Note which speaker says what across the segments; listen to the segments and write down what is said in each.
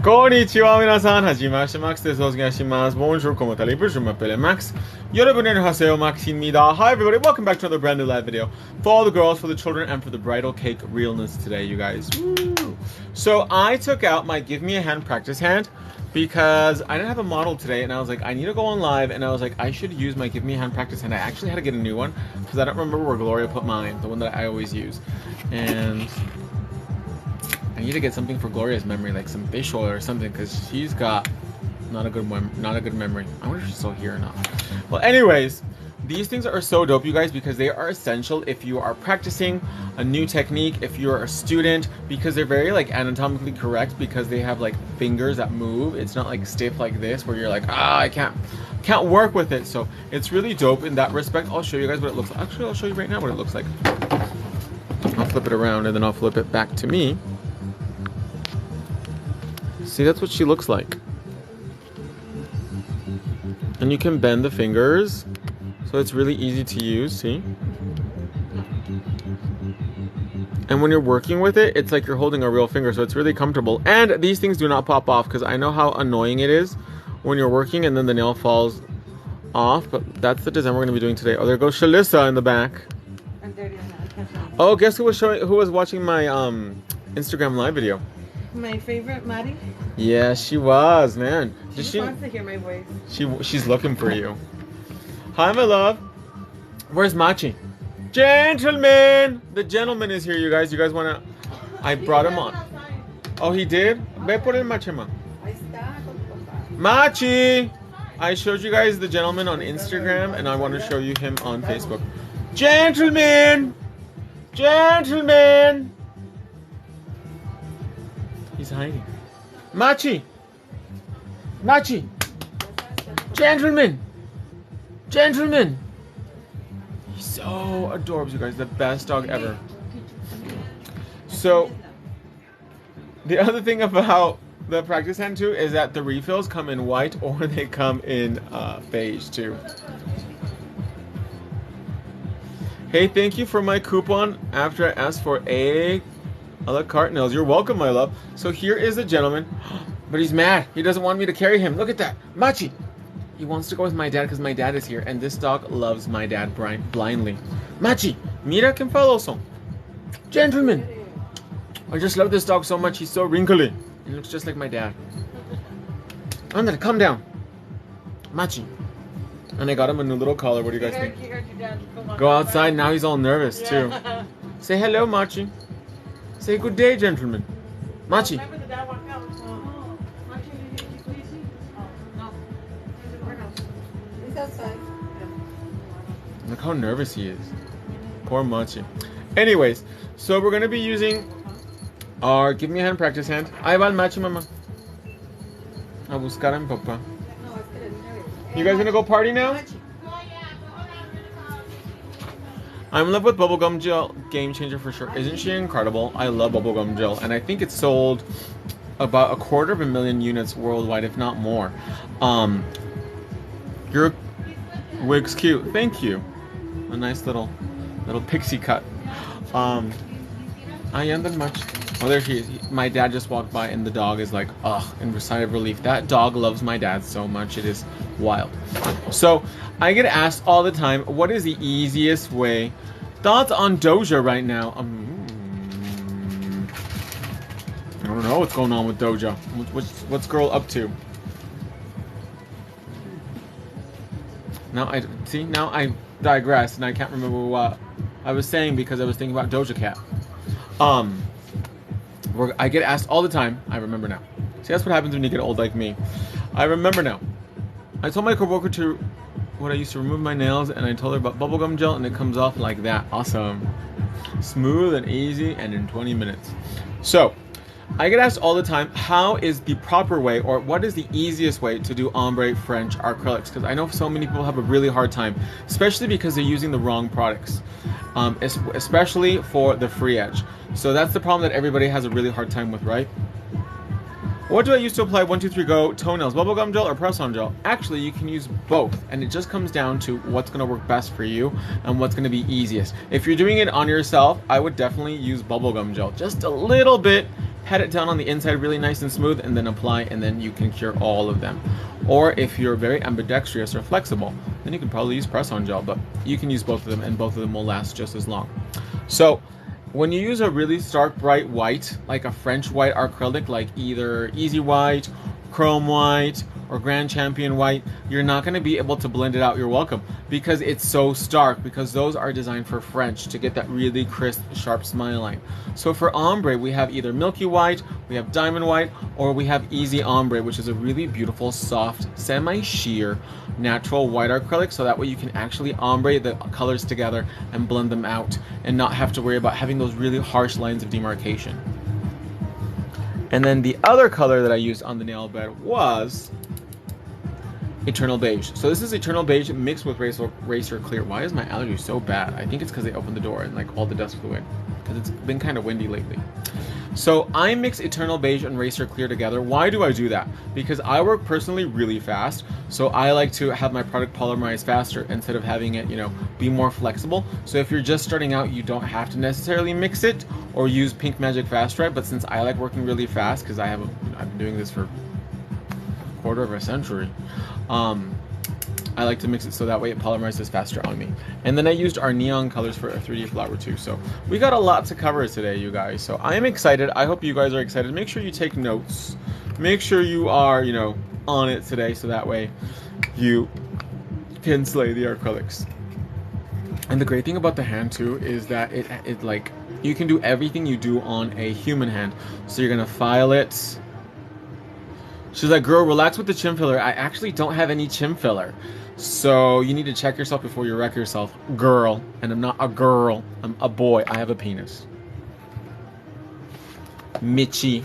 Speaker 1: Konnichiwa minasan, hajimashite Max desu. Onegaishimasu. Bonjour, comment allez-vous? Je m'appelle Max. Yorobun annyeonghaseyo, Maximida. Hi everybody, welcome back to another brand new live video. For all the girls, for the children, and for the bridal cake realness today, you guys. Woo. So I took out my Give Me a Hand practice hand because I didn't have a model today, and I was like, I need to go on live, and I was like, I should use my Give Me a Hand practice hand. I actually had to get a new one because I don't remember where Gloria put mine, the one that I always use. And I need to get something for Gloria's memory, like some fish oil or something, because she's got not a good memory. I wonder if she's still here or not. Well, anyways, these things are so dope, you guys, because they are essential if you are practicing a new technique, if you're a student, because they're very like anatomically correct, because they have like fingers that move. It's not like stiff like this where you're like, I can't work with it. So it's really dope in that respect. I'll show you guys what it looks like. Actually, I'll show you right now what it looks like. I'll flip it around and then I'll flip it back to me. See, that's what she looks like. And you can bend the fingers, so it's really easy to use, see? And when you're working with it, it's like you're holding a real finger, so it's really comfortable. And these things do not pop off, because I know how annoying it is when you're working and then the nail falls off, but that's the design we're going to be doing today. Oh, there goes Shalissa in the back. Oh, guess who was watching my Instagram live video?
Speaker 2: My favorite, Maddie?
Speaker 1: Yeah, she was, man.
Speaker 2: She wants to hear my voice.
Speaker 1: She's looking for you. Hi, my love. Where's Machi? Gentleman! The gentleman is here, you guys. You guys want to... I brought him on. Oh, he did? Ve por el Machema. Machi! I showed you guys the gentleman on Instagram, and I want to show you him on Facebook. Gentleman! Gentleman! He's hiding. Machi! Machi! Gentleman! Gentleman! He's so adorable, you guys. The best dog ever. So, the other thing about the practice hand too is that the refills come in white or they come in beige too. Hey, thank you for my coupon after I asked for a la carte nails. You're welcome, my love. So here is the gentleman, but he's mad. He doesn't want me to carry him. Look at that. Machi. He wants to go with my dad because my dad is here, and this dog loves my dad blindly. Machi, mira que enfadoso. Gentleman. I just love this dog so much. He's so wrinkly. He looks just like my dad. Andale, calm down. Machi. And I got him a new little collar. What do you guys think? Go outside. Now he's all nervous too. Say hello, Machi. Say good day, gentlemen. Machi. Look how nervous he is. Poor Machi. Anyways, so we're going to be using our Give Me a Hand practice hand. Ahí va el Machi, mamá. A buscar a mi papá. You guys going to go party now? I'm in love with bubblegum gel. Game changer for sure. Isn't she incredible? I love bubblegum gel. And I think it's sold about 250,000 units worldwide, if not more. Your wig's cute. Thank you. A nice little pixie cut. I am much. Oh, there she is. My dad just walked by and the dog is like, ugh, in sigh of relief. That dog loves my dad so much. It is wild. So I get asked all the time, what is the easiest way? Thoughts on Doja right now? I don't know what's going on with Doja. What's girl up to? Now I digress and I can't remember what I was saying because I was thinking about Doja Cat. I get asked all the time. I remember now. See, that's what happens when you get old like me. I remember now. I told my coworker to when I used to remove my nails, and I told her about bubblegum gel, and it comes off like that. Awesome. Smooth and easy, and in 20 minutes. So, I get asked all the time, how is the proper way, or what is the easiest way to do ombre French acrylics? Because I know so many people have a really hard time, especially because they're using the wrong products, especially for the free edge. So that's the problem that everybody has a really hard time with, right? What do I use to apply 1, 2, 3 go toenails? Bubblegum gel or press-on gel? Actually, you can use both, and it just comes down to what's going to work best for you and what's going to be easiest. If you're doing it on yourself, I would definitely use bubblegum gel. Just a little bit pat it down on the inside really nice and smooth, and then apply, and then you can cure all of them. Or if you're very ambidextrous or flexible, then you can probably use press-on gel, but you can use both of them, and both of them will last just as long. So when you use a really stark bright white, like a French white acrylic, like either Easy White, Chrome White, or Grand Champion White, you're not going to be able to blend it out. You're welcome, because it's so stark, because those are designed for French to get that really crisp, sharp smile line. So for ombre, we have either Milky White, we have Diamond White, or we have Easy Ombre, which is a really beautiful, soft, semi-sheer, natural white acrylic, so that way you can actually ombre the colors together and blend them out and not have to worry about having those really harsh lines of demarcation. And then the other color that I used on the nail bed was Eternal Beige. So this is Eternal Beige mixed with Racer Clear. Why is my allergy so bad? I think it's because they opened the door and like all the dust flew in, because it's been kind of windy lately. So I mix Eternal Beige and Racer Clear together. Why do I do that? Because I work personally really fast, so I like to have my product polymerize faster instead of having it, be more flexible. So if you're just starting out, you don't have to necessarily mix it or use Pink Magic Fast Dry, but since I like working really fast, because I've been doing this for a quarter of a century, I like to mix it so that way it polymerizes faster on me. And then I used our neon colors for a 3D flower too. So we got a lot to cover today, you guys. So I am excited. I hope you guys are excited. Make sure you take notes. Make sure you are, on it today, so that way you can slay the acrylics. And the great thing about the hand too is that it like, you can do everything you do on a human hand. So you're gonna file it. She's like, girl, relax with the chin filler. I actually don't have any chin filler. So you need to check yourself before you wreck yourself, girl. And I'm not a girl, I'm a boy. I have a penis. Mitchie.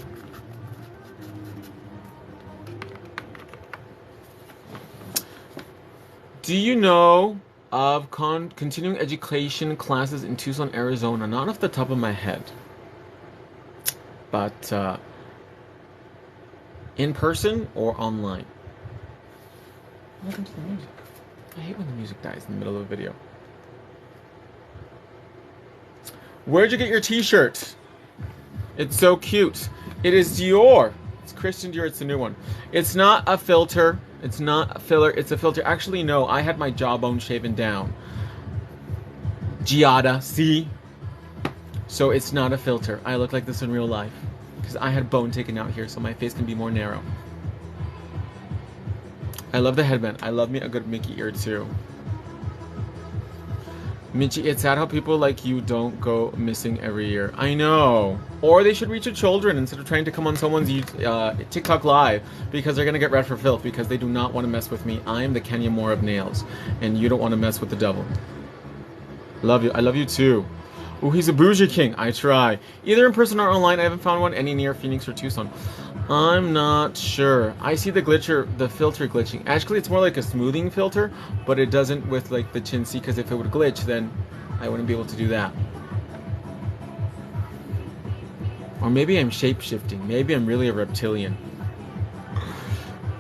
Speaker 1: Do you know of continuing education classes in Tucson, Arizona? Not off the top of my head. But, in person or online? What happened to the music? I hate when the music dies in the middle of a video. Where'd you get your t-shirt? It's so cute. It is Dior. It's Christian Dior. It's the new one. It's not a filter. It's not a filler. It's a filter. Actually, no. I had my jawbone shaven down. Giada, see? So it's not a filter. I look like this in real life, because I had bone taken out here so my face can be more narrow. I love the headband. I love me a good Mickey ear too. Michi, it's sad how people like you don't go missing every year. I know. Or they should reach your children instead of trying to come on someone's TikTok live, because they're going to get read for filth, because they do not want to mess with me. I am the Kenya Moore of nails, and you don't want to mess with the devil. Love you. I love you too. Ooh, he's a bougie king. I try. Either in person or online. I haven't found one any near Phoenix or Tucson. I'm not sure. I see the filter glitching. Actually, it's more like a smoothing filter, but it doesn't with like the chin C, because if it would glitch, then I wouldn't be able to do that. Or maybe I'm shape-shifting. Maybe I'm really a reptilian.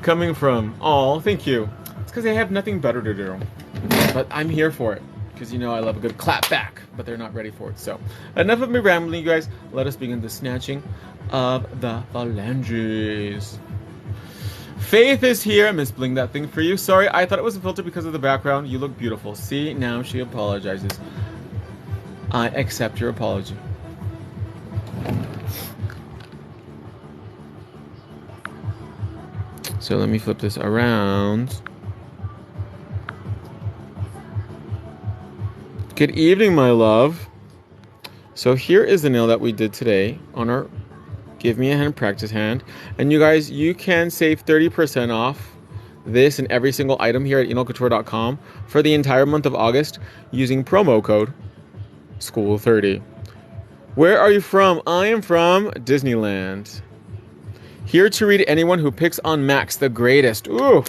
Speaker 1: Coming from, oh, thank you. It's because I have nothing better to do. But I'm here for it, because I love a good clap back, but they're not ready for it. So enough of me rambling, you guys. Let us begin the snatching of the phalanges. Faith is here. Miss Bling that thing for you. Sorry, I thought it was a filter because of the background. You look beautiful. See, now she apologizes. I accept your apology. So let me flip this around. Good evening, my love. So here is the nail that we did today on our Give Me a Hand practice hand. And you guys, you can save 30% off this and every single item here at enolcouture.com for the entire month of August using promo code SCHOOL30. Where are you from? I am from Disneyland. Here to read anyone who picks on Max the greatest. Ooh.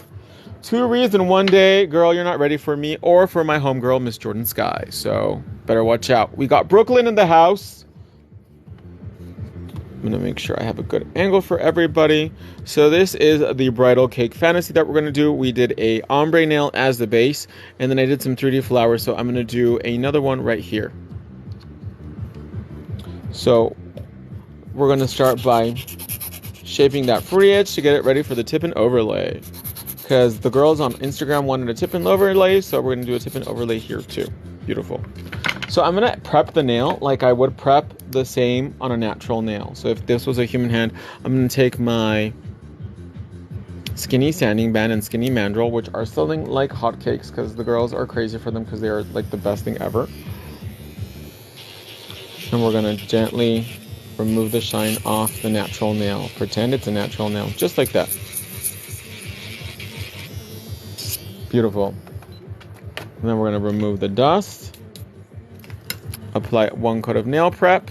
Speaker 1: 2 reasons one day, girl, you're not ready for me or for my homegirl, Miss Jordan Sky. So better watch out. We got Brooklyn in the house. I'm going to make sure I have a good angle for everybody. So this is the bridal cake fantasy that we're going to do. We did a ombre nail as the base, and then I did some 3D flowers. So I'm going to do another one right here. So we're going to start by shaping that free edge to get it ready for the tip and overlay. Because the girls on Instagram wanted a tip and overlay, so we're going to do a tip and overlay here too. Beautiful. So I'm going to prep the nail like I would prep the same on a natural nail. So if this was a human hand, I'm going to take my skinny sanding band and skinny mandrel, which are selling like hotcakes because the girls are crazy for them because they are like the best thing ever. And we're going to gently remove the shine off the natural nail. Pretend it's a natural nail, just like that. Beautiful. And then we're going to remove the dust. Apply 1 coat of nail prep,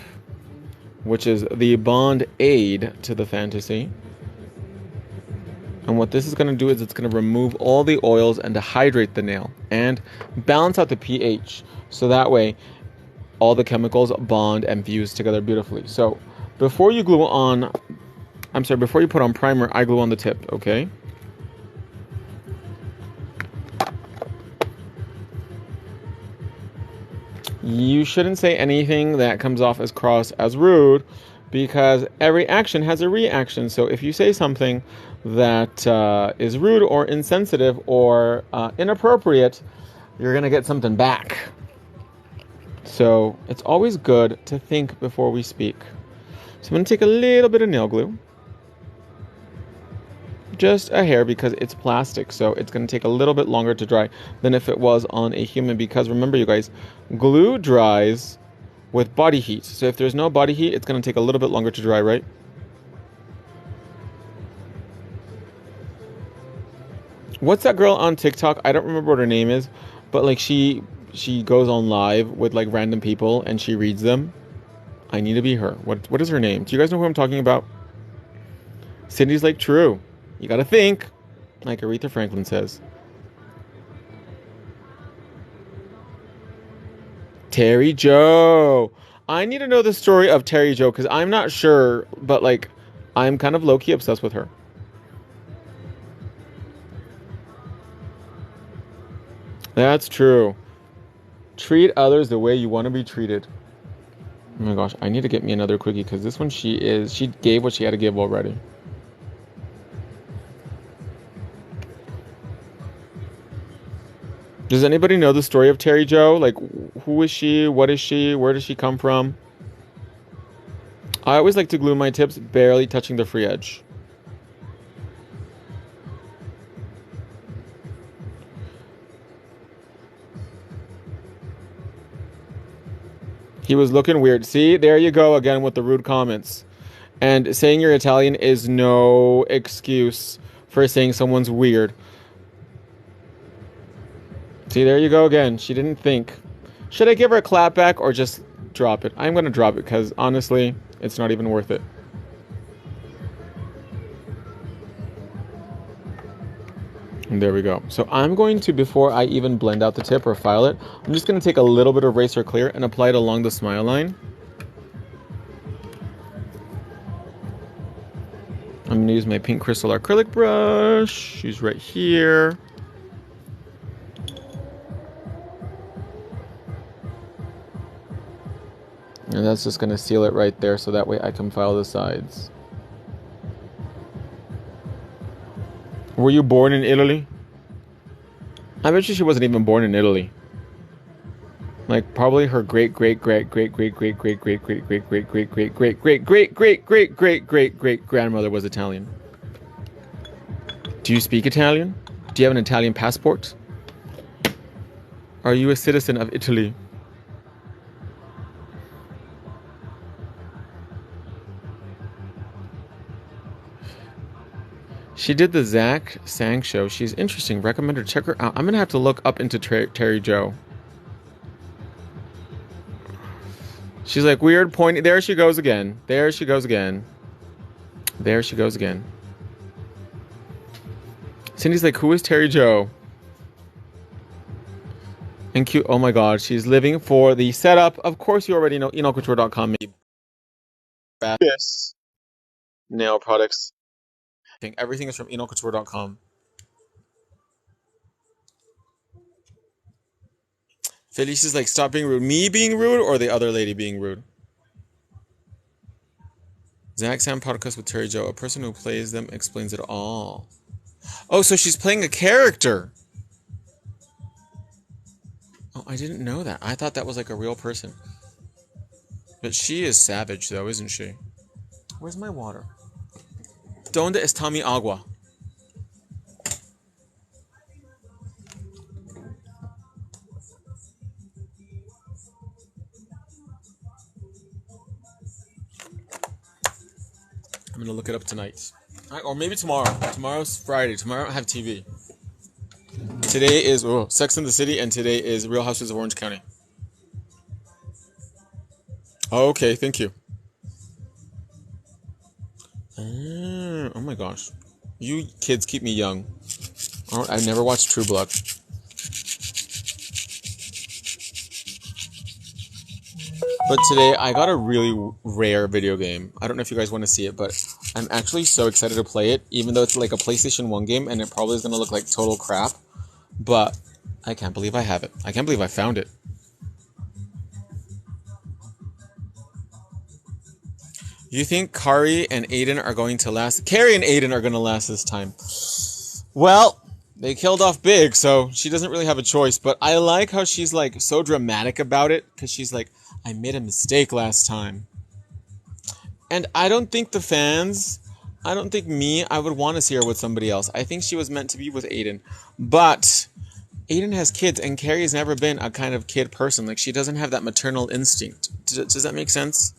Speaker 1: which is the bond aid to the fantasy. And what this is going to do is it's going to remove all the oils and to hydrate the nail and balance out the pH. So that way all the chemicals bond and fuse together beautifully. So before you put on primer, I glue on the tip, okay? You shouldn't say anything that comes off as cross as rude because every action has a reaction. So if you say something that is rude or insensitive or inappropriate, you're going to get something back. So it's always good to think before we speak. So I'm going to take a little bit of nail glue. Just a hair because it's plastic, so it's going to take a little bit longer to dry than if it was on a human, because remember you guys, glue dries with body heat. So if there's no body heat, it's going to take a little bit longer to dry, right? What's that girl on TikTok? I don't remember what her name is, but like she goes on live with like random people and she reads them. I need to be her. What is her name? Do you guys know who I'm talking about? Cindy's like, true. You gotta think, like Aretha Franklin says. Terry Jo. I need to know the story of Terry Jo because I'm not sure, but like, I'm kind of low-key obsessed with her. That's true. Treat others the way you want to be treated. Oh my gosh, I need to get me another quickie because this one she gave what she had to give already. Does anybody know the story of Terry Jo? Like, who is she? What is she? Where does she come from? I always like to glue my tips barely touching the free edge. He was looking weird. See, there you go again with the rude comments. And saying you're Italian is no excuse for saying someone's weird. See, there you go again. She didn't think. Should I give her a clap back or just drop it? I'm going to drop it because honestly, it's not even worth it. And there we go. So I'm going to, before I even blend out the tip or file it, I'm just going to take a little bit of Eraser Clear and apply it along the smile line. I'm going to use my pink crystal acrylic brush. She's right here. And that's just going to seal it right there so that way I can file the sides. Were you born in Italy? I bet you she wasn't even born in Italy. Like probably her great grandmother was Italian. Do you speak Italian? Do you have an Italian passport? Are you a citizen of Italy? She did the Zach Sang show. She's interesting. Recommend her. Check her out. I'm going to have to look up into Terry Jo. She's like weird pointing. There she goes again. There she goes again. There she goes again. Cindy's like, who is Terry Jo? And cute. Oh my God. She's living for the setup. Of course, you already know EnolCouture.com made best nail products. Everything is from EnolCouture.com. Felicia's like, stop being rude. Me being rude or the other lady being rude? Zach Sam podcast with Terry Joe. A person who plays them explains it all. Oh, so she's playing a character. Oh, I didn't know that. I thought that was like a real person. But she is savage, though, isn't she? Where's my water? Donde está mi agua? I'm gonna look it up tonight. Or maybe tomorrow. Tomorrow's Friday. Tomorrow I don't have TV. Today is Sex and the City, and today is Real Housewives of Orange County. Okay, thank you. Oh my gosh. You kids keep me young. I never watched True Blood. But today I got a really rare video game. I don't know if you guys want to see it, but I'm actually so excited to play it, even though it's like a PlayStation 1 game and it probably is going to look like total crap. But I can't believe I have it. I can't believe I found it. You think Carrie and Aiden are going to last? Carrie and Aiden are going to last this time. Well, they killed off Big, so she doesn't really have a choice. But I like how she's like so dramatic about it, because she's like, I made a mistake last time. And I don't think the fans, I would want to see her with somebody else. I think she was meant to be with Aiden. But Aiden has kids, and Carrie's never been a kind of kid person. Like, she doesn't have that maternal instinct. Does that make sense?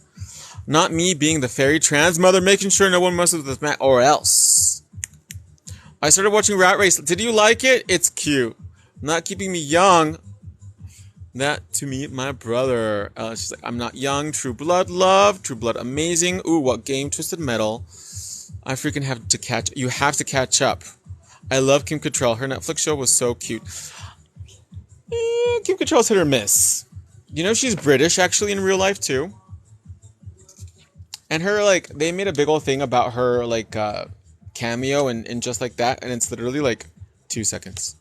Speaker 1: Not me being the fairy trans mother, making sure no one messes with Matt, or else. I started watching Rat Race. Did you like it? It's cute. Not keeping me young. That to me, my brother. She's like, I'm not young. True Blood love. True Blood amazing. Ooh, what game? Twisted Metal. I freaking have to catch. You have to catch up. I love Kim Cattrall. Her Netflix show was so cute. Kim Cattrall's hit or miss. You know, she's British actually in real life too. And her, like, they made a big old thing about her, like, cameo and just like that. And it's literally, like, 2 seconds.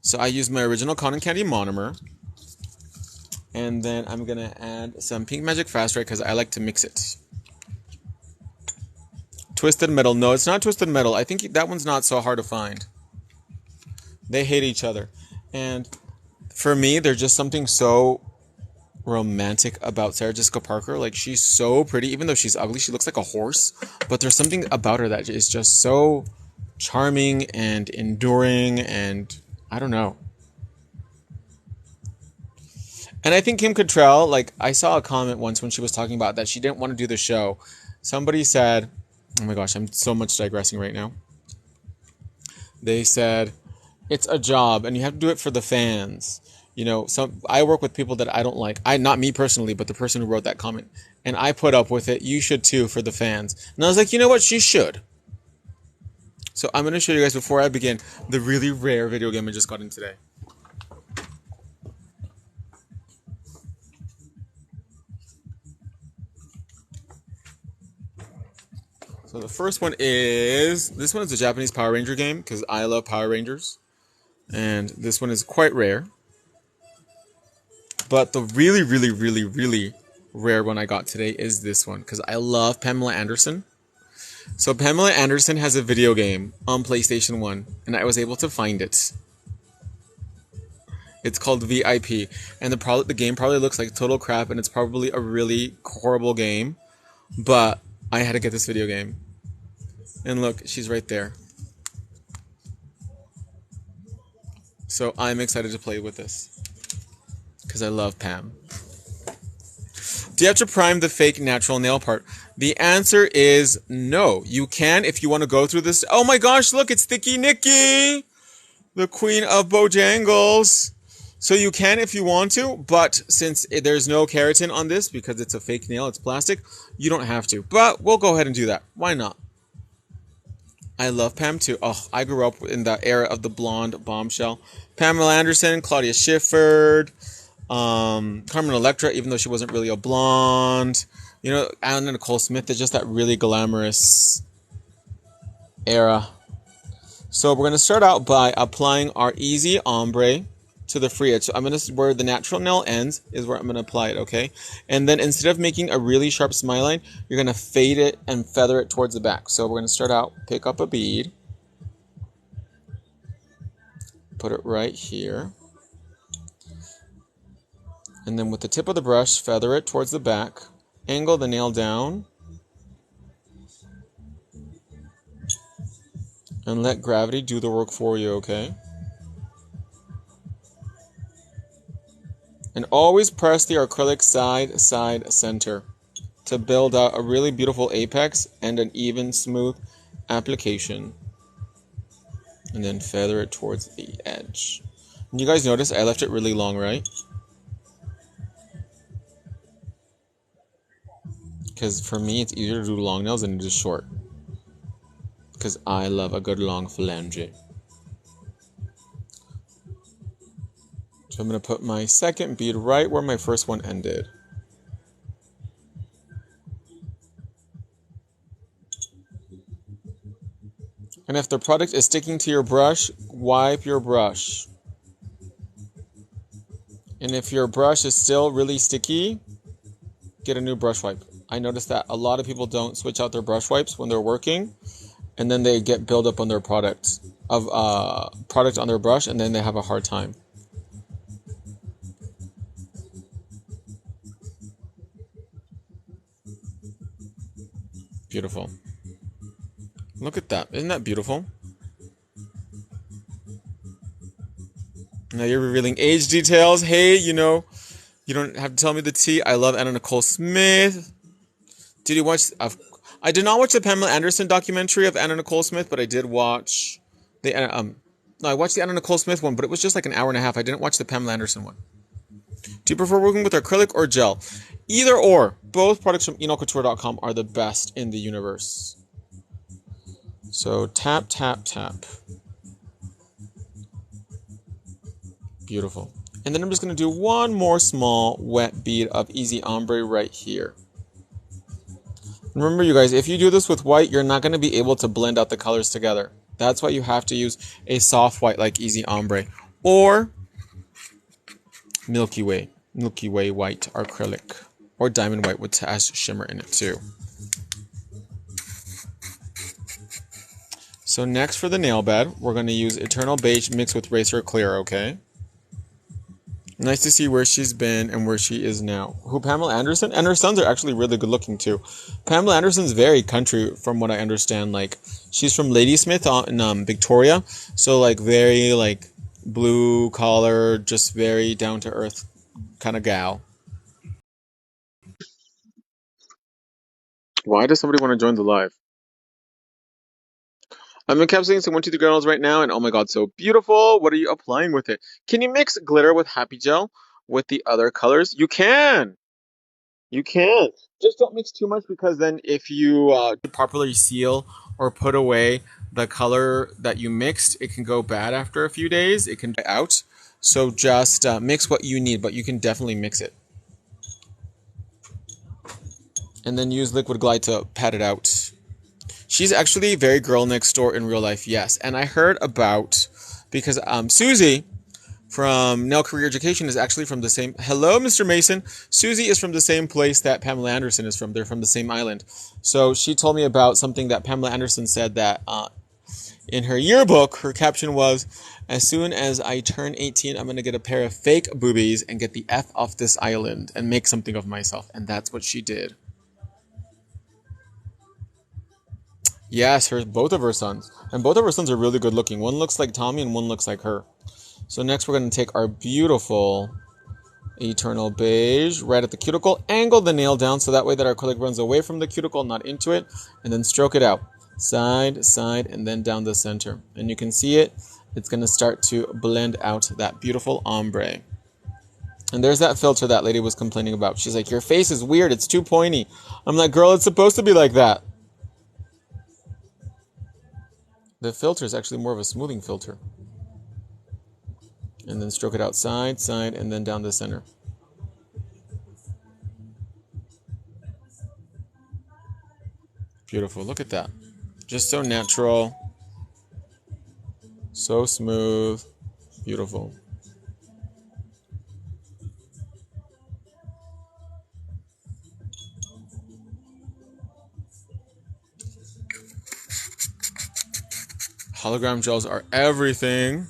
Speaker 1: So I used my original Cotton Candy monomer. And then I'm going to add some Pink Magic Fast Ray because I like to mix it. Twisted Metal. No, it's not Twisted Metal. I think that one's not so hard to find. They hate each other. And for me, there's just something so romantic about Sarah Jessica Parker. Like, she's so pretty. Even though she's ugly, she looks like a horse. But there's something about her that is just so charming and enduring, and I don't know. And I think Kim Cattrall, like, I saw a comment once when she was talking about that she didn't want to do the show. Somebody said, oh my gosh, I'm so much digressing right now. They said, it's a job and you have to do it for the fans. You know, I work with people that I don't like. Not me personally, but the person who wrote that comment. And I put up with it. You should too, for the fans. And I was like, you know what? She should. So I'm going to show you guys, before I begin, the really rare video game I just got in today. So the first one is, this one is a Japanese Power Ranger game, because I love Power Rangers. And this one is quite rare. But the really, really, really, really rare one I got today is this one, because I love Pamela Anderson. So Pamela Anderson has a video game on PlayStation 1, and I was able to find it. It's called VIP, and the game probably looks like total crap, and it's probably a really horrible game, but I had to get this video game. And look, she's right there. So I'm excited to play with this, because I love Pam. Do you have to prime the fake natural nail part? The answer is no. You can if you want to go through this. Oh my gosh, look, it's Sticky Nicky, the queen of Bojangles. So you can if you want to, but since there's no keratin on this, because it's a fake nail, it's plastic, you don't have to. But we'll go ahead and do that. Why not? I love Pam too. Oh, I grew up in the era of the blonde bombshell. Pamela Anderson, Claudia Schiffer, Carmen Electra, even though she wasn't really a blonde. You know, Anna Nicole Smith is just that really glamorous era. So we're going to start out by applying our Easy Ombre to the free edge. So I'm going to, where the natural nail ends is where I'm going to apply it, okay? And then instead of making a really sharp smile line, you're going to fade it and feather it towards the back. So we're going to start out, pick up a bead, put it right here. And then with the tip of the brush, feather it towards the back, angle the nail down, and let gravity do the work for you, okay? And always press the acrylic side, side, center to build out a really beautiful apex and an even, smooth application. And then feather it towards the edge. And you guys notice I left it really long, right? Because for me, it's easier to do long nails than it is short. Because I love a good long phalange. So I'm going to put my second bead right where my first one ended. And if the product is sticking to your brush, wipe your brush. And if your brush is still really sticky, get a new brush wipe. I noticed that a lot of people don't switch out their brush wipes when they're working, and then they get buildup on their product on their brush, and then they have a hard time. Beautiful. Look at that. Isn't that beautiful? Now you're revealing age details. Hey, you know, you don't have to tell me the tea. I love Anna Nicole Smith. Did you watch? I did not watch the Pamela Anderson documentary of Anna Nicole Smith, but I did watch the no, I watched the Anna Nicole Smith one, but it was just like an hour and a half. I didn't watch the Pamela Anderson one. Do you prefer working with acrylic or gel? Either or. Both products from enocouture.com are the best in the universe. So tap, tap, tap. Beautiful. And then I'm just going to do one more small wet bead of Easy Ombre right here. Remember, you guys, if you do this with white, you're not going to be able to blend out the colors together. That's why you have to use a soft white like Easy Ombre or Milky Way white acrylic, or diamond white with has shimmer in it too. So next for the nail bed, we're going to use Eternal Beige mixed with Racer Clear, okay? Nice to see where she's been and where she is now. Who, Pamela Anderson? And her sons are actually really good looking too. Pamela Anderson's very country from what I understand. Like, she's from Ladysmith in Victoria. So like very like blue collar, just very down to earth kind of gal. Why does somebody want to join the live? I'm encapsulating some 123 granules right now, and oh my god, so beautiful. What are you applying with it? Can you mix glitter with Happy Gel with the other colors? You can. You can. Just don't mix too much, because then if you properly seal or put away the color that you mixed, it can go bad after a few days. It can dry out. So just mix what you need, but you can definitely mix it. And then use liquid glide to pat it out. She's actually very girl next door in real life, yes. And I heard about, because Susie from Nail Career Education is actually from the same... Hello, Mr. Mason. Susie is from the same place that Pamela Anderson is from. They're from the same island. So she told me about something that Pamela Anderson said that in her yearbook, her caption was, as soon as I turn 18, I'm going to get a pair of fake boobies and get the F off this island and make something of myself. And that's what she did. Yes, both of her sons. And both of her sons are really good looking. One looks like Tommy and one looks like her. So next we're going to take our beautiful Eternal Beige right at the cuticle. Angle the nail down so that way that our acrylic runs away from the cuticle, not into it. And then stroke it out. Side, side, and then down the center. And you can see it. It's going to start to blend out that beautiful ombre. And there's that filter that lady was complaining about. She's like, your face is weird. It's too pointy. I'm like, girl, it's supposed to be like that. The filter is actually more of a smoothing filter. And then stroke it out side, side, and then down the center. Beautiful. Look at that. Just so natural. So smooth. Beautiful. Hologram gels are everything.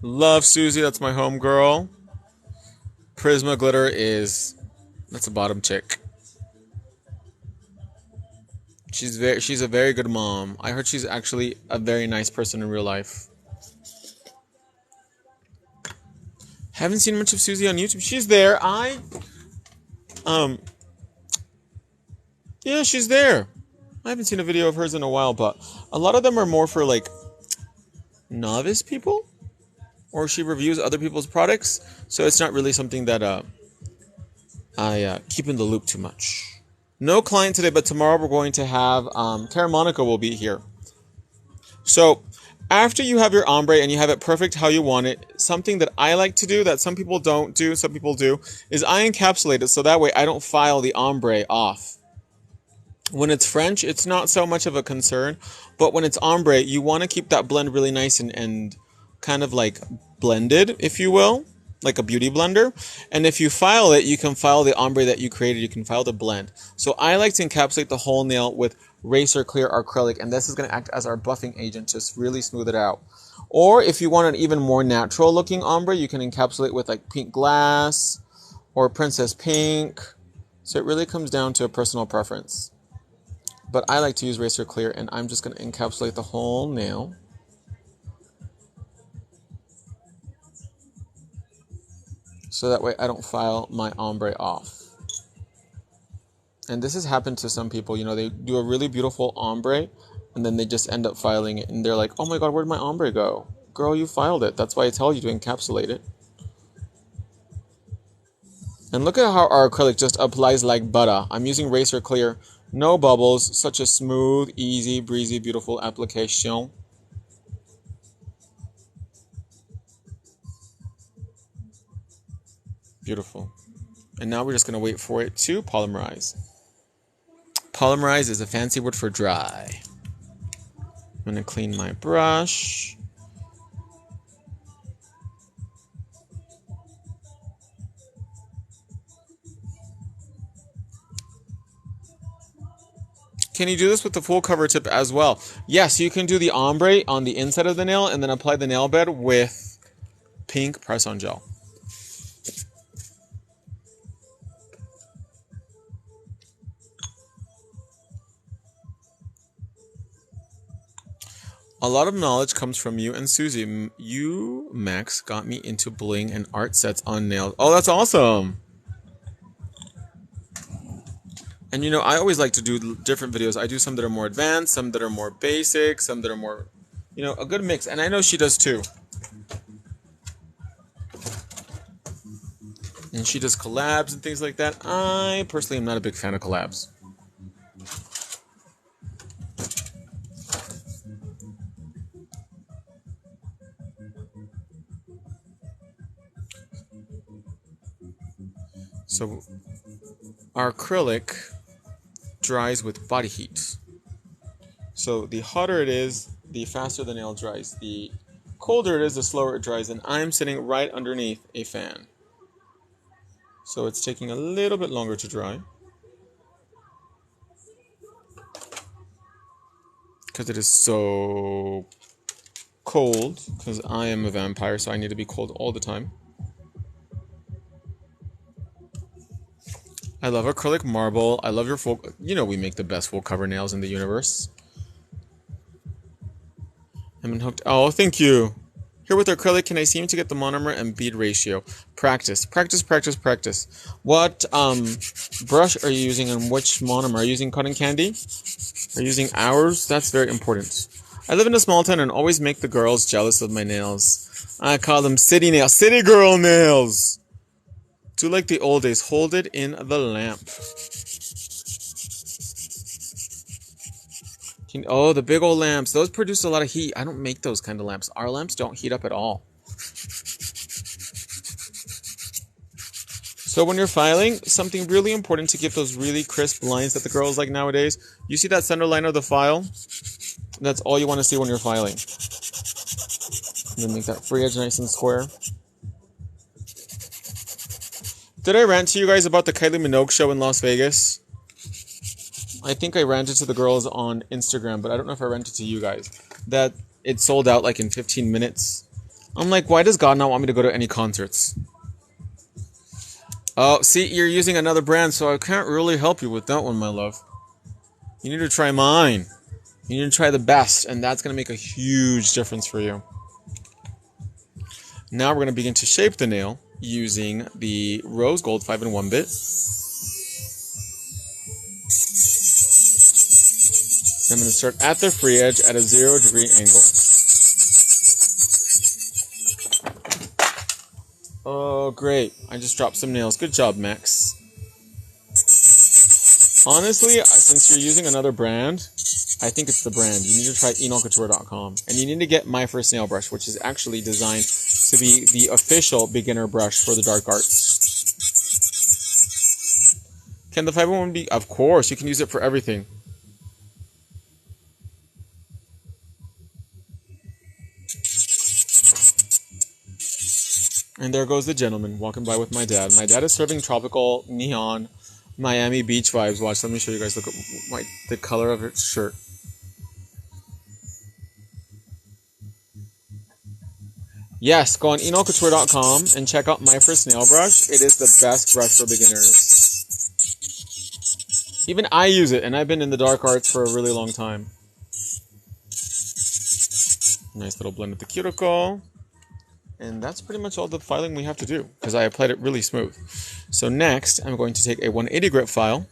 Speaker 1: Love Susie, that's my home girl. Prisma glitter that's a bottom chick. She's a very good mom. I heard she's actually a very nice person in real life. Haven't seen much of Susie on YouTube. She's there. Yeah, she's there. I haven't seen a video of hers in a while, but a lot of them are more for like novice people, or she reviews other people's products, so it's not really something that I keep in the loop too much. No client today, but tomorrow we're going to have Cara Monica will be here. So after you have your ombre and you have it perfect how you want it, something that I like to do that some people don't do, some people do, is I encapsulate it so that way I don't file the ombre off. When it's French, it's not so much of a concern, but when it's ombre, you want to keep that blend really nice and kind of like blended, if you will, like a beauty blender. And if you file it, you can file the ombre that you created, you can file the blend. So I like to encapsulate the whole nail with Racer Clear Acrylic, and this is going to act as our buffing agent to really smooth it out. Or if you want an even more natural looking ombre, you can encapsulate with like pink glass or princess pink. So it really comes down to a personal preference. But I like to use Racer Clear, and I'm just going to encapsulate the whole nail. So that way I don't file my ombre off. And this has happened to some people. You know, they do a really beautiful ombre, and then they just end up filing it. And they're like, oh my god, where'd my ombre go? Girl, you filed it. That's why I tell you to encapsulate it. And look at how our acrylic just applies like butter. I'm using Racer Clear. No bubbles. Such a smooth, easy, breezy, beautiful application. Beautiful. And now we're just going to wait for it to polymerize. Polymerize is a fancy word for dry. I'm going to clean my brush. Can you do this with the full cover tip as well? Yes, you can do the ombre on the inside of the nail and then apply the nail bed with pink press-on gel. A lot of knowledge comes from you and Susie. You, Max, got me into bling and art sets on nails. Oh, that's awesome. And you know, I always like to do different videos. I do some that are more advanced, some that are more basic, some that are more, you know, a good mix. And I know she does too. And she does collabs and things like that. I personally am not a big fan of collabs. So our acrylic dries with body heat. So the hotter it is, the faster the nail dries. The colder it is, the slower it dries. And I'm sitting right underneath a fan. So it's taking a little bit longer to dry. Because it is so cold. Because I am a vampire, so I need to be cold all the time. I love acrylic marble. I love your full... You know we make the best full cover nails in the universe. I'm in hooked... Oh, thank you. Here with acrylic, can I seem to get the monomer and bead ratio? Practice. Practice, practice, practice. What brush are you using and which monomer? Are you using cotton candy? Are you using ours? That's very important. I live in a small town and always make the girls jealous of my nails. I call them city nails. City girl nails! Do like the old days. Hold it in the lamp. Oh, the big old lamps. Those produce a lot of heat. I don't make those kind of lamps. Our lamps don't heat up at all. So when you're filing, something really important to give those really crisp lines that the girls like nowadays. You see that center line of the file? That's all you want to see when you're filing. And then make that free edge nice and square. Did I rant to you guys about the Kylie Minogue show in Las Vegas? I think I ranted to the girls on Instagram, but I don't know if I ranted to you guys. That it sold out like in 15 minutes. I'm like, why does God not want me to go to any concerts? Oh, see, you're using another brand, so I can't really help you with that one, my love. You need to try mine. You need to try the best, and that's going to make a huge difference for you. Now we're going to begin to shape the nail using the rose gold 5-in-1 bit. I'm going to start at the free edge at a 0-degree angle. Oh, great. I just dropped some nails. Good job, Max. Honestly, since you're using another brand, I think it's the brand. You need to try enolcouture.com. And you need to get My First Nail Brush, which is actually designed to be the official beginner brush for the dark arts. Can the 5-in-1 be? Of course, you can use it for everything. And there goes the gentleman walking by with my dad. My dad is serving tropical neon Miami Beach vibes. Watch, let me show you guys. Look at the color of his shirt. Yes, go on enolcouture.com and check out My First Nail Brush. It is the best brush for beginners. Even I use it, and I've been in the dark arts for a really long time. Nice little blend of the cuticle. And that's pretty much all the filing we have to do, because I applied it really smooth. So next, I'm going to take a 180 grit file,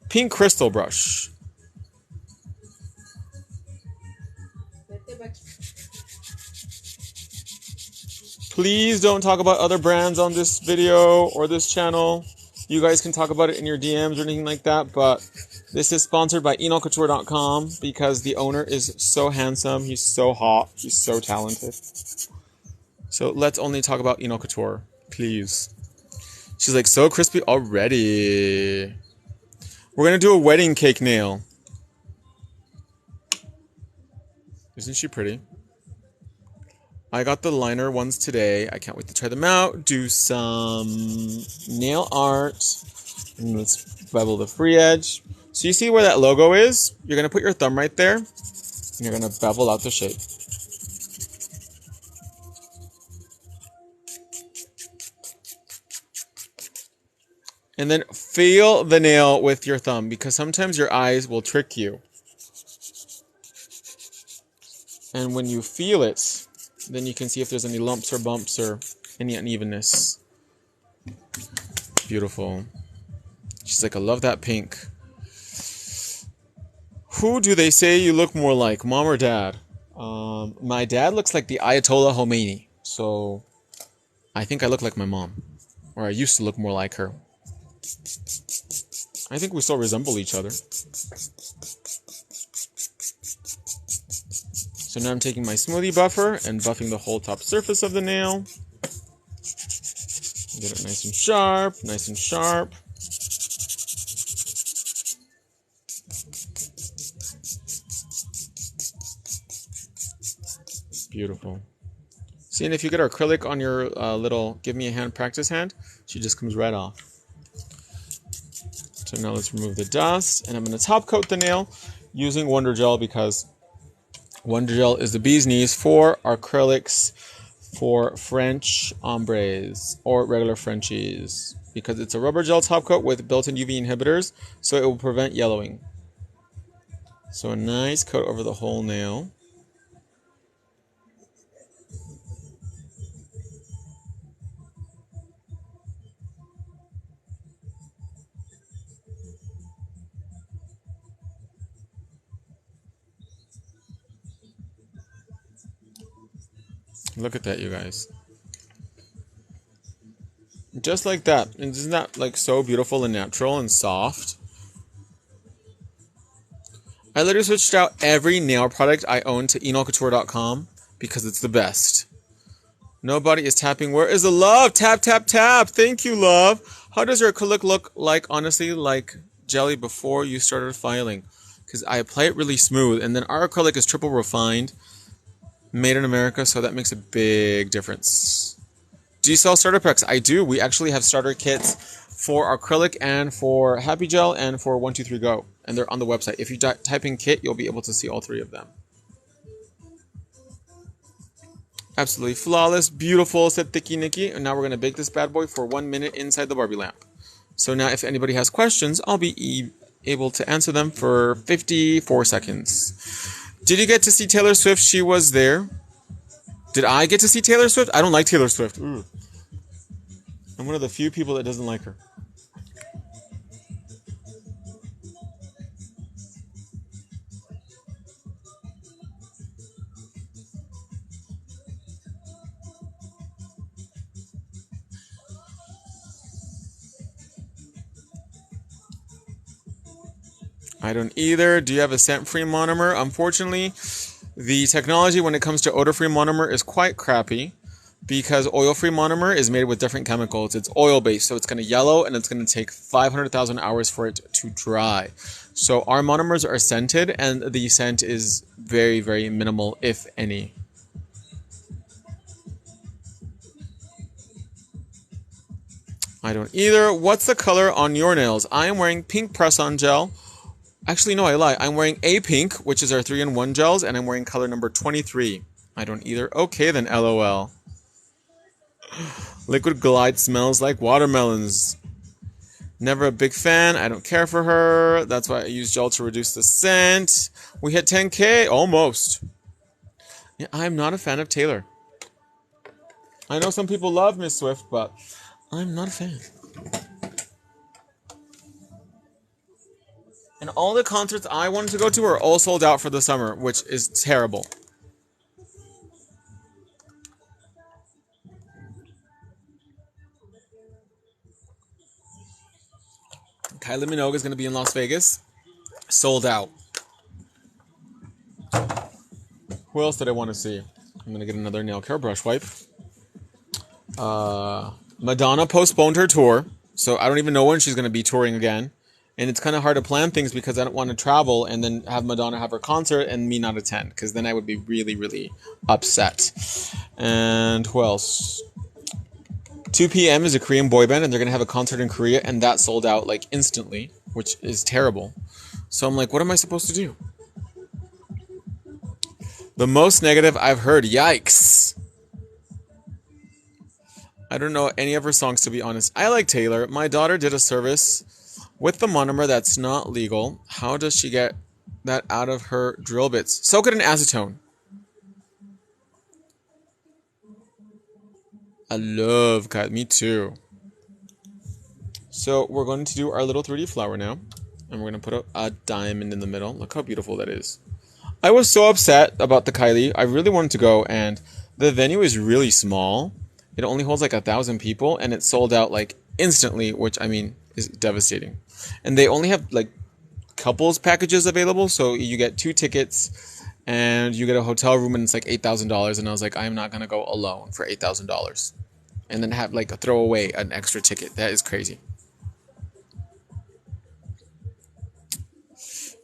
Speaker 1: pink crystal brush. Please don't talk about other brands on this video or this channel. You guys can talk about it in your DMs or anything like that, but this is sponsored by enolcouture.com because the owner is so handsome, he's so hot, he's so talented. So let's only talk about Enol Couture, please. She's like, so crispy already. We're gonna do a wedding cake nail. Isn't she pretty? I got the liner ones today. I can't wait to try them out. Do some nail art. And let's bevel the free edge. So you see where that logo is? You're going to put your thumb right there. And you're going to bevel out the shape. And then feel the nail with your thumb, because sometimes your eyes will trick you. And when you feel it, then you can see if there's any lumps or bumps or any unevenness. Beautiful. She's like, I love that pink. Who do they say you look more like, mom or dad? My dad looks like the Ayatollah Khomeini. So I think I look like my mom. Or I used to look more like her. I think we still resemble each other. So now I'm taking my smoothie buffer and buffing the whole top surface of the nail. Get it nice and sharp, nice and sharp. Beautiful. See, and if you get acrylic on your little give me a hand practice hand, she just comes right off. So now let's remove the dust, and I'm going to top coat the nail using Wonder Gel, because Wonder Gel is the bee's knees for acrylics for French ombres or regular Frenchies, because it's a rubber gel top coat with built-in UV inhibitors, so it will prevent yellowing. So a nice coat over the whole nail. Look at that, you guys. Just like that. And isn't that like so beautiful and natural and soft? I literally switched out every nail product I own to enolcouture.com because it's the best. Nobody is tapping. Where is the love? Tap, tap, tap. Thank you, love. How does your acrylic look like, honestly, like jelly before you started filing? Because I apply it really smooth, and then our acrylic is triple refined. Made in America, so that makes a big difference. Do you sell starter packs? I do. We actually have starter kits for acrylic and for Happy Gel and for 1, 2, 3 Go. And they're on the website. If you type in kit, you'll be able to see all three of them. Absolutely flawless, beautiful, said Thicky Nicky. And now we're going to bake this bad boy for 1 minute inside the Barbie lamp. So now if anybody has questions, I'll be able to answer them for 54 seconds. Did you get to see Taylor Swift? She was there. Did I get to see Taylor Swift? I don't like Taylor Swift. I'm one of the few people that doesn't like her. I don't either. Do you have a scent-free monomer? Unfortunately, the technology when it comes to odor-free monomer is quite crappy because oil-free monomer is made with different chemicals. It's oil-based, so it's going to yellow and it's going to take 500,000 hours for it to dry. So our monomers are scented and the scent is very, very minimal, if any. I don't either. What's the color on your nails? I am wearing pink press-on gel. Actually, no, I lie. I'm wearing a pink, which is our 3-in-1 gels, and I'm wearing color number 23. I don't either. Okay, then LOL. Liquid Glide smells like watermelons. Never a big fan. I don't care for her. That's why I use gel to reduce the scent. We hit 10K. Almost. Yeah, I'm not a fan of Taylor. I know some people love Miss Swift, but I'm not a fan. And all the concerts I wanted to go to are all sold out for the summer, which is terrible. Kylie Minogue is going to be in Las Vegas. Sold out. Who else did I want to see? I'm going to get another nail care brush wipe. Madonna postponed her tour, so I don't even know when she's going to be touring again. And it's kind of hard to plan things because I don't want to travel and then have Madonna have her concert and me not attend, because then I would be really, really upset. And who else? 2 PM is a Korean boy band and they're going to have a concert in Korea, and that sold out like instantly, which is terrible. So I'm like, what am I supposed to do? The most negative I've heard, yikes. I don't know any of her songs, to be honest. I like Taylor. My daughter did a service with the monomer that's not legal. How does she get that out of her drill bits? Soak it in acetone. I love cat. Me too. So we're going to do our little 3D flower now. And we're going to put a diamond in the middle. Look how beautiful that is. I was so upset about the Kylie. I really wanted to go, and the venue is really small. It only holds like 1,000 people, and it sold out like instantly, which I mean is devastating. And they only have like couples packages available, so you get 2 tickets and you get a hotel room, and it's like $8,000. And I was like, I'm not gonna go alone for $8,000, and then have like throw away an extra ticket. That is crazy.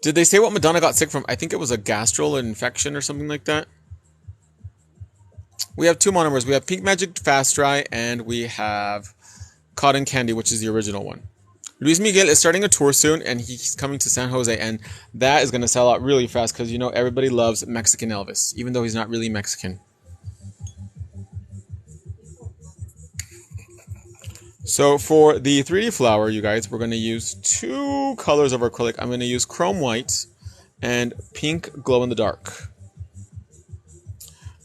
Speaker 1: Did they say what Madonna got sick from? I think it was a gastral infection or something like that. We have 2 monomers. We have Pink Magic Fast Dry, and we have Cotton Candy, which is the original one. Luis Miguel is starting a tour soon, and he's coming to San Jose, and that is going to sell out really fast because, you know, everybody loves Mexican Elvis, even though he's not really Mexican. So for the 3D flower, you guys, we're going to use 2 colors of acrylic. I'm going to use Chrome White and Pink Glow in the Dark.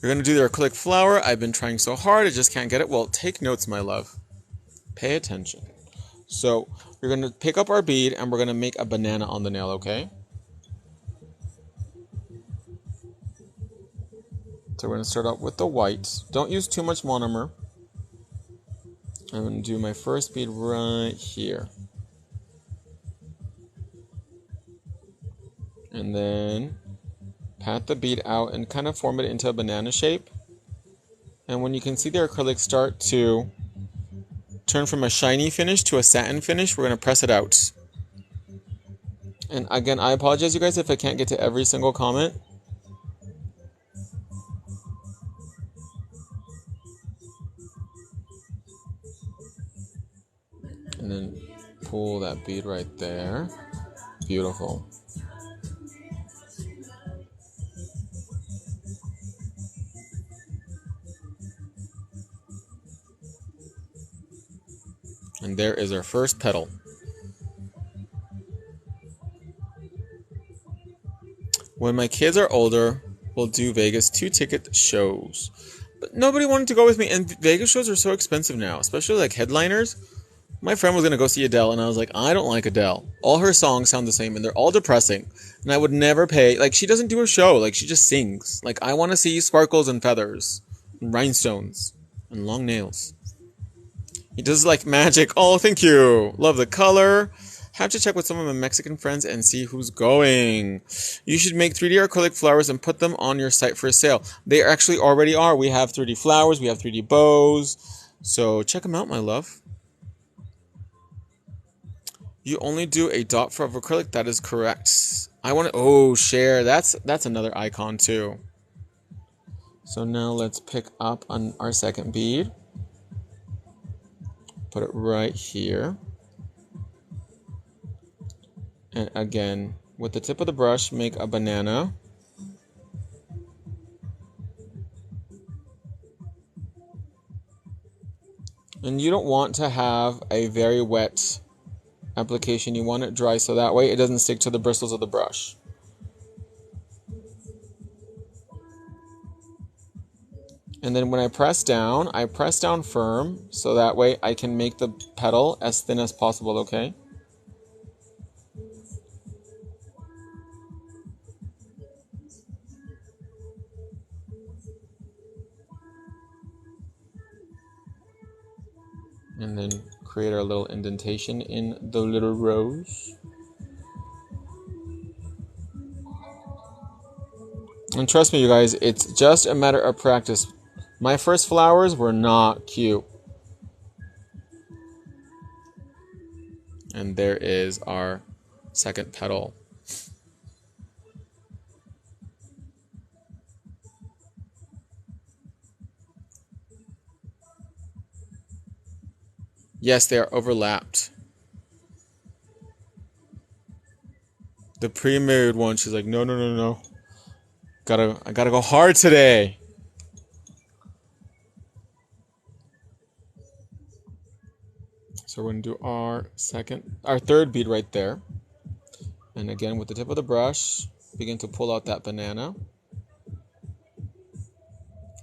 Speaker 1: We're going to do the acrylic flower. I've been trying so hard, I just can't get it. Well, take notes, my love. Pay attention. So we're going to pick up our bead and we're going to make a banana on the nail, okay? So we're going to start out with the white. Don't use too much monomer. I'm going to do my first bead right here. And then pat the bead out and kind of form it into a banana shape. And when you can see the acrylic start to turn from a shiny finish to a satin finish, we're going to press it out. And again, I apologize, you guys, if I can't get to every single comment. And then pull that bead right there. Beautiful. And there is our first petal. When my kids are older, we'll do Vegas 2-ticket shows. But nobody wanted to go with me, and Vegas shows are so expensive now, especially like headliners. My friend was going to go see Adele, and I was like, I don't like Adele. All her songs sound the same, and they're all depressing. And I would never pay. Like, she doesn't do a show. Like, she just sings. Like, I want to see sparkles and feathers, and rhinestones, and long nails. He does like magic. Oh, thank you. Love the color. Have to check with some of my Mexican friends and see who's going. You should make 3D acrylic flowers and put them on your site for sale. They actually already are. We have 3D flowers. We have 3D bows. So check them out, my love. You only do a dot for acrylic. That is correct. I want to... Oh, share. That's another icon too. So now let's pick up on our second bead. Put it right here. And again, with the tip of the brush, make a banana. And you don't want to have a very wet application. You want it dry so that way it doesn't stick to the bristles of the brush. And then when I press down firm so that way I can make the petal as thin as possible, okay? And then create our little indentation in the little rose. And trust me, you guys, it's just a matter of practice. My first flowers were not cute. And there is our second petal. Yes, they are overlapped. The pre-married one, she's like, no. I gotta go hard today. So we're gonna do our third bead right there. And again, with the tip of the brush, begin to pull out that banana.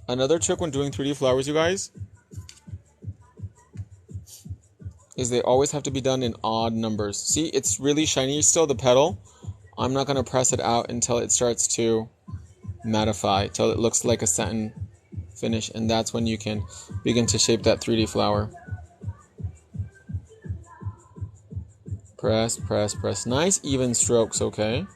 Speaker 1: Another trick when doing 3D flowers, you guys, is they always have to be done in odd numbers. See, it's really shiny still, the petal. I'm not going to press it out until it starts to mattify, till it looks like a satin finish, and that's when you can begin to shape that 3D flower. Press, press, press. Nice even strokes, okay?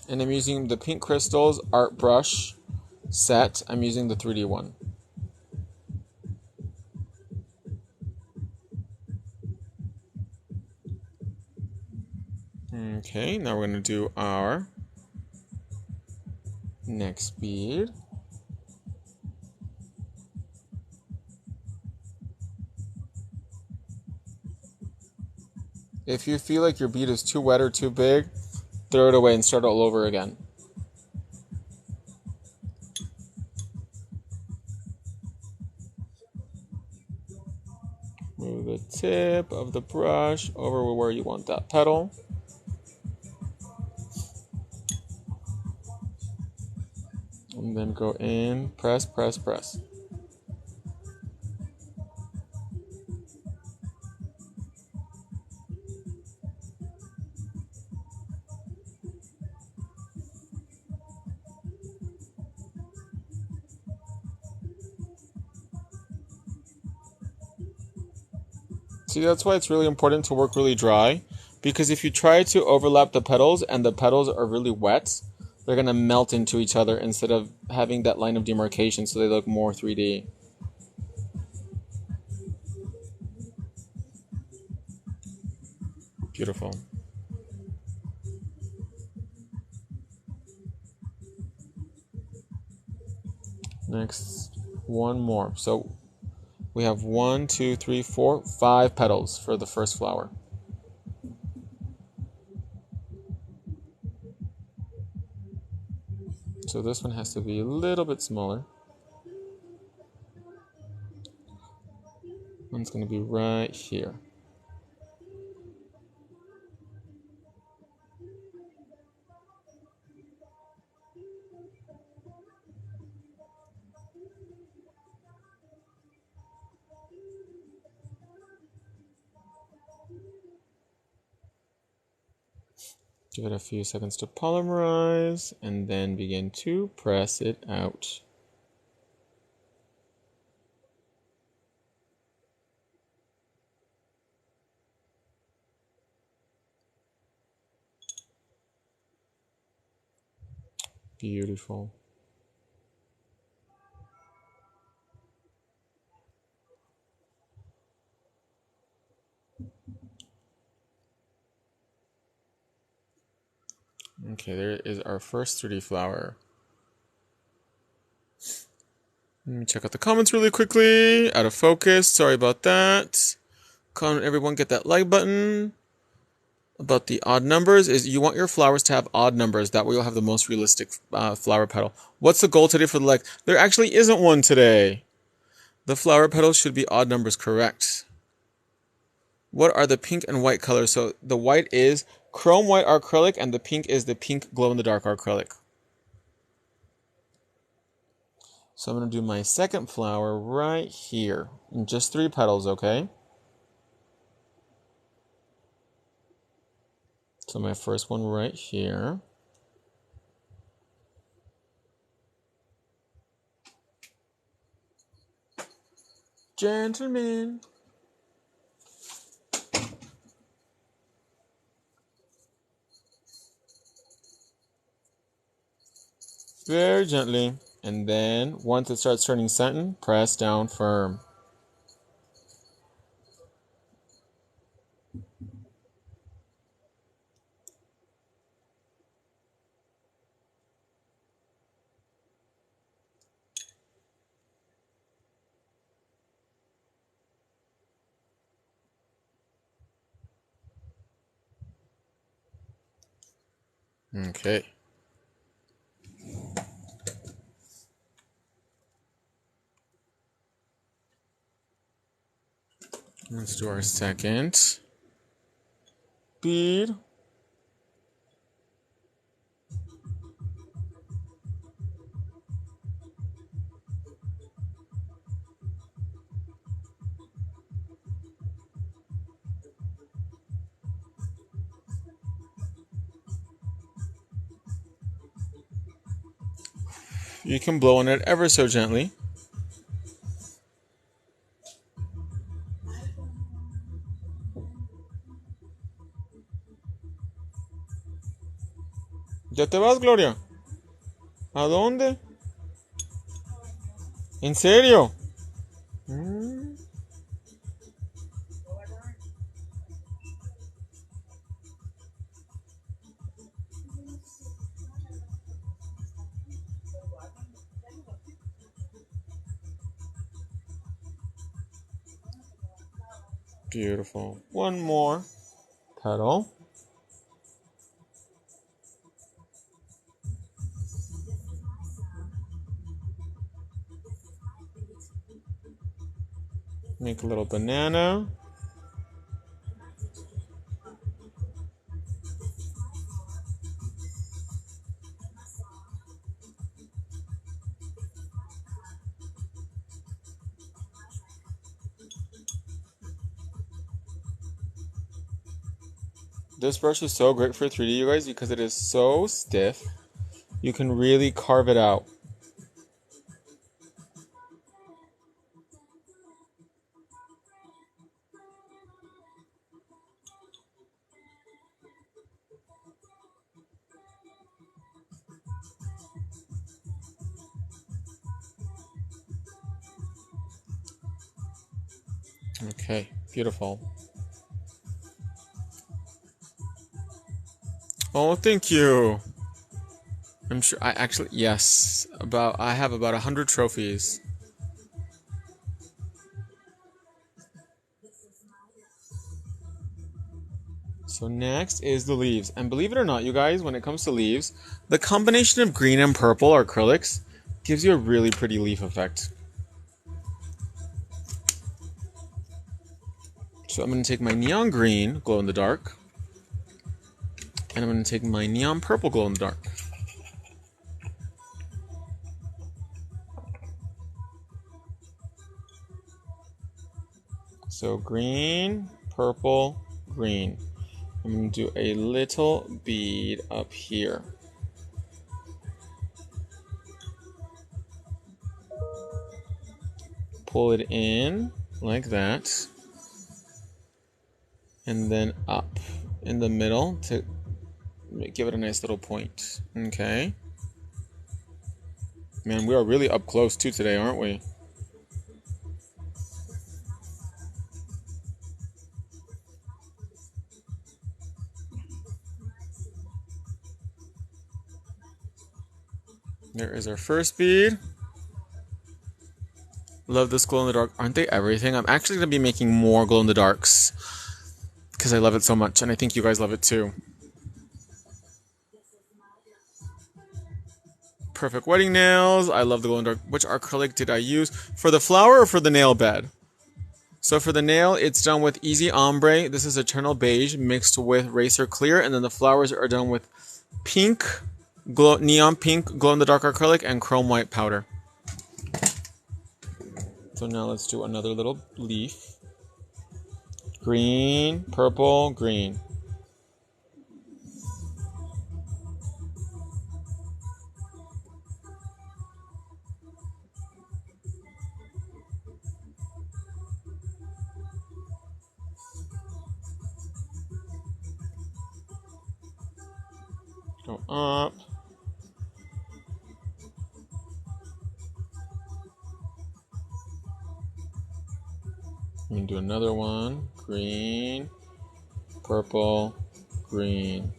Speaker 1: And I'm using the Pink Crystals art brush set. I'm using the 3D one. Okay, now we're going to do our next bead. If you feel like your bead is too wet or too big, throw it away and start all over again. Move the tip of the brush over where you want that petal. And then go in, press, press, press. See, that's why it's really important to work really dry, because if you try to overlap the petals and the petals are really wet, they're going to melt into each other instead of having that line of demarcation so they look more 3D. Beautiful. Next, one more. So we have 1, 2, 3, 4, 5 petals for the first flower. So this one has to be a little bit smaller. One's going to be right here. Give it a few seconds to polymerize and then begin to press it out. Beautiful. Okay, there is our first 3D flower. Let me check out the comments really quickly. Out of focus. Sorry about that. Comment, everyone, get that like button. About the odd numbers is you want your flowers to have odd numbers. That way you'll have the most realistic flower petal. What's the goal today for the like? There actually isn't one today. The flower petals should be odd numbers, correct? What are the pink and white colors? So the white is chrome white acrylic and the pink is the pink glow-in-the-dark acrylic. So I'm going to do my second flower right here. And just 3 petals, okay? So my first one right here. Gentlemen. Very gently. And then once it starts turning satin, press down firm. Okay. Let's do our second bead. You can blow on it ever so gently. ¿Ya te vas, Gloria? ¿A dónde? ¿En serio? Beautiful. One more petal. Make a little banana. This brush is so great for 3D, you guys, because it is so stiff. You can really carve it out. Okay, beautiful. Oh, thank you. I'm sure I actually, yes, I have about 100 trophies. So next is the leaves. And believe it or not, you guys, when it comes to leaves, the combination of green and purple or acrylics gives you a really pretty leaf effect. So I'm going to take my neon green glow in the dark, and I'm going to take my neon purple glow in the dark. So green, purple, green. I'm going to do a little bead up here. Pull it in like that. And then up in the middle to give it a nice little point. Okay. Man, we are really up close too today, aren't we? There is our first bead. Love this glow in the dark. Aren't they everything? I'm actually going to be making more glow in the darks because I love it so much, and I think you guys love it too. Perfect wedding nails. I love the glow in the dark. Which acrylic did I use? For the flower or for the nail bed? So for the nail, it's done with Easy Ombre. This is Eternal Beige mixed with Racer Clear, and then the flowers are done with pink, neon pink glow in the dark acrylic and chrome white powder. So now let's do another little leaf. Green, purple, green. Go up. I'm going to do another one. Green, purple, green.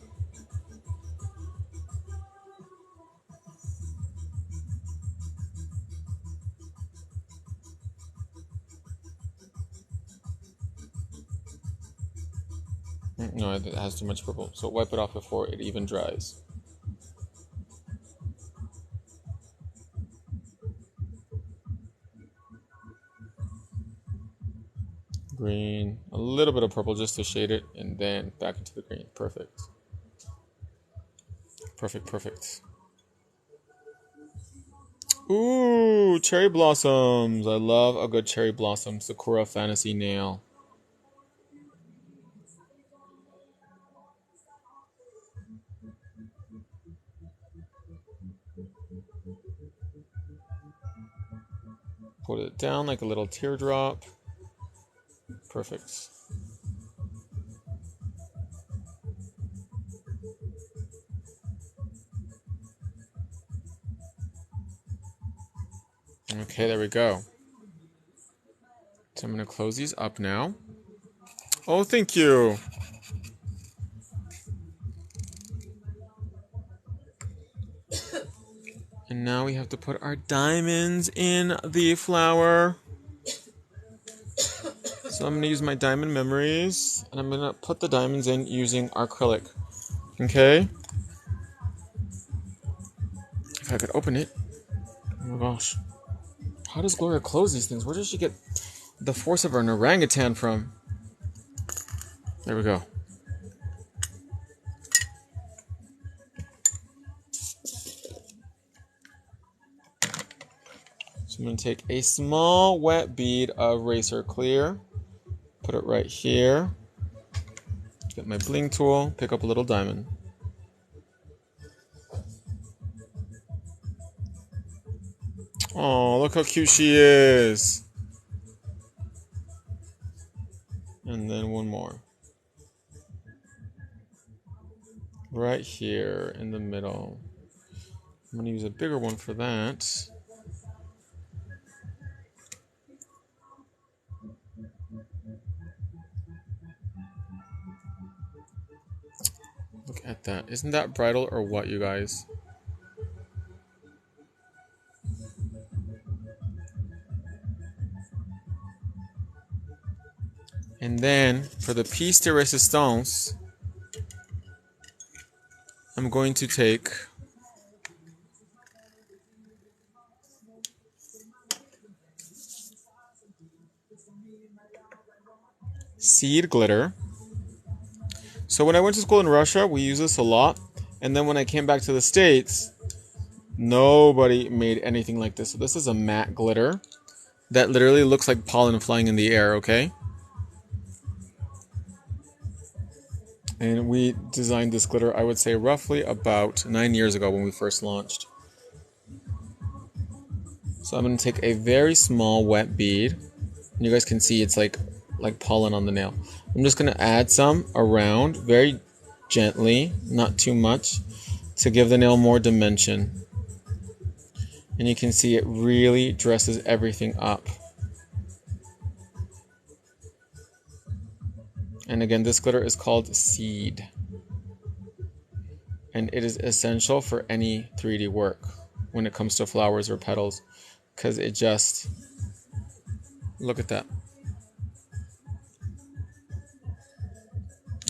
Speaker 1: No, it has too much purple. So wipe it off before it even dries. Green, a little bit of purple just to shade it, and then back into the green. Perfect. Perfect, perfect. Ooh, cherry blossoms. I love a good cherry blossom Sakura Fantasy nail. Put it down like a little teardrop. Perfect. Okay, there we go. So I'm going to close these up now. Oh, thank you. And now we have to put our diamonds in the flower. So I'm going to use my diamond memories, and I'm going to put the diamonds in using acrylic. Okay? If I could open it. Oh my gosh. How does Gloria close these things? Where does she get the force of an orangutan from? There we go. So I'm going to take a small wet bead of Racer Clear. Put it right here. Get my bling tool. Pick up a little diamond. Oh, look how cute she is. And then one more. Right here in the middle. I'm going to use a bigger one for that. Look at that. Isn't that bridal or what, you guys? And then, for the piece de resistance, I'm going to take seed glitter. So when I went to school in Russia, we used this a lot. And then when I came back to the States, nobody made anything like this. So this is a matte glitter that literally looks like pollen flying in the air, okay? And we designed this glitter, I would say, roughly about 9 years ago when we first launched. So I'm going to take a very small wet bead. And you guys can see it's like pollen on the nail. I'm just going to add some around very gently, not too much, to give the nail more dimension. And you can see it really dresses everything up. And again, this glitter is called Seed. And it is essential for any 3D work when it comes to flowers or petals, because it just, look at that.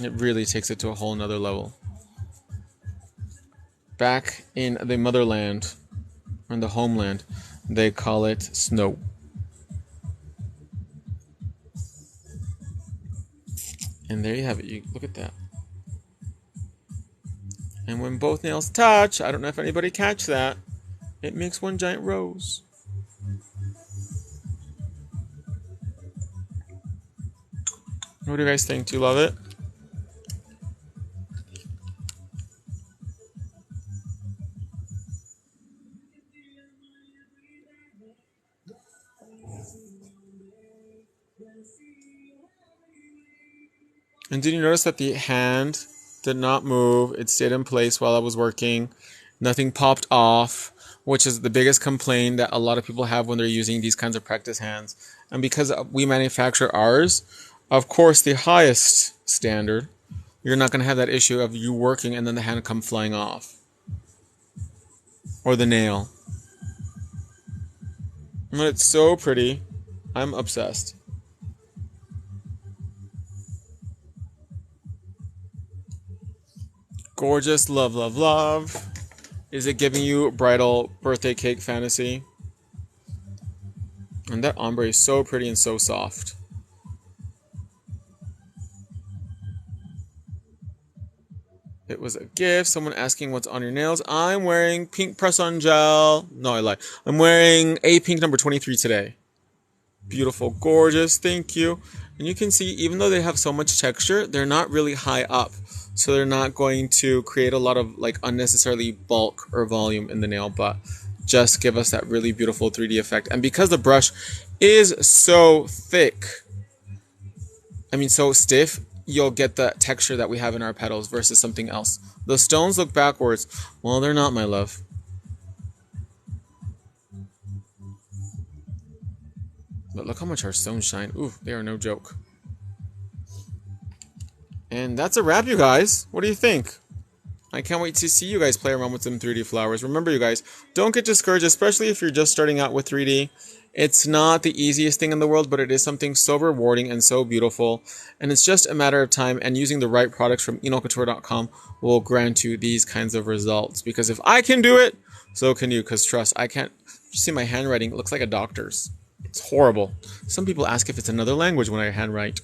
Speaker 1: It really takes it to a whole nother level. Back in the motherland, or in the homeland, they call it snow. And there you have it. You look at that. And when both nails touch, I don't know if anybody catch that, it makes one giant rose. What do you guys think? Do you love it? And did you notice that the hand did not move? It stayed in place while I was working. Nothing popped off, which is the biggest complaint that a lot of people have when they're using these kinds of practice hands. And because we manufacture ours, of course, the highest standard, you're not going to have that issue of you working and then the hand come flying off. Or the nail. But it's so pretty. I'm obsessed. Gorgeous, love, love, love. Is it giving you bridal birthday cake fantasy? And that ombre is so pretty and so soft. It was a gift. Someone asking what's on your nails. I'm wearing pink press-on gel. No, I lied. I'm wearing a pink number 23 today. Beautiful, gorgeous. Thank you. And you can see, even though they have so much texture, they're not really high up. So they're not going to create a lot of unnecessarily bulk or volume in the nail, but just give us that really beautiful 3D effect. And because the brush is so thick, so stiff, you'll get the texture that we have in our petals versus something else. The stones look backwards. Well, they're not, my love. But look how much our stones shine. Ooh, they are no joke. And that's a wrap, you guys. What do you think? I can't wait to see you guys play around with some 3D flowers. Remember, you guys, don't get discouraged, especially if you're just starting out with 3D. It's not the easiest thing in the world, but it is something so rewarding and so beautiful. And it's just a matter of time, and using the right products from enolcouture.com will grant you these kinds of results. Because if I can do it, so can you. Because trust, I can't. You see my handwriting? It looks like a doctor's. It's horrible. Some people ask if it's another language when I handwrite.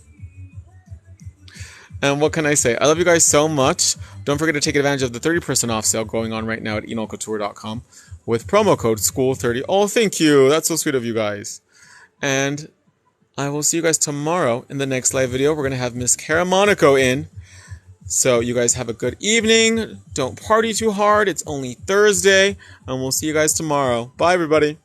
Speaker 1: And what can I say? I love you guys so much. Don't forget to take advantage of the 30% off sale going on right now at enolcouture.com with promo code SCHOOL30. Oh, thank you. That's so sweet of you guys. And I will see you guys tomorrow in the next live video. We're going to have Miss Cara Monaco in. So you guys have a good evening. Don't party too hard. It's only Thursday. And we'll see you guys tomorrow. Bye, everybody.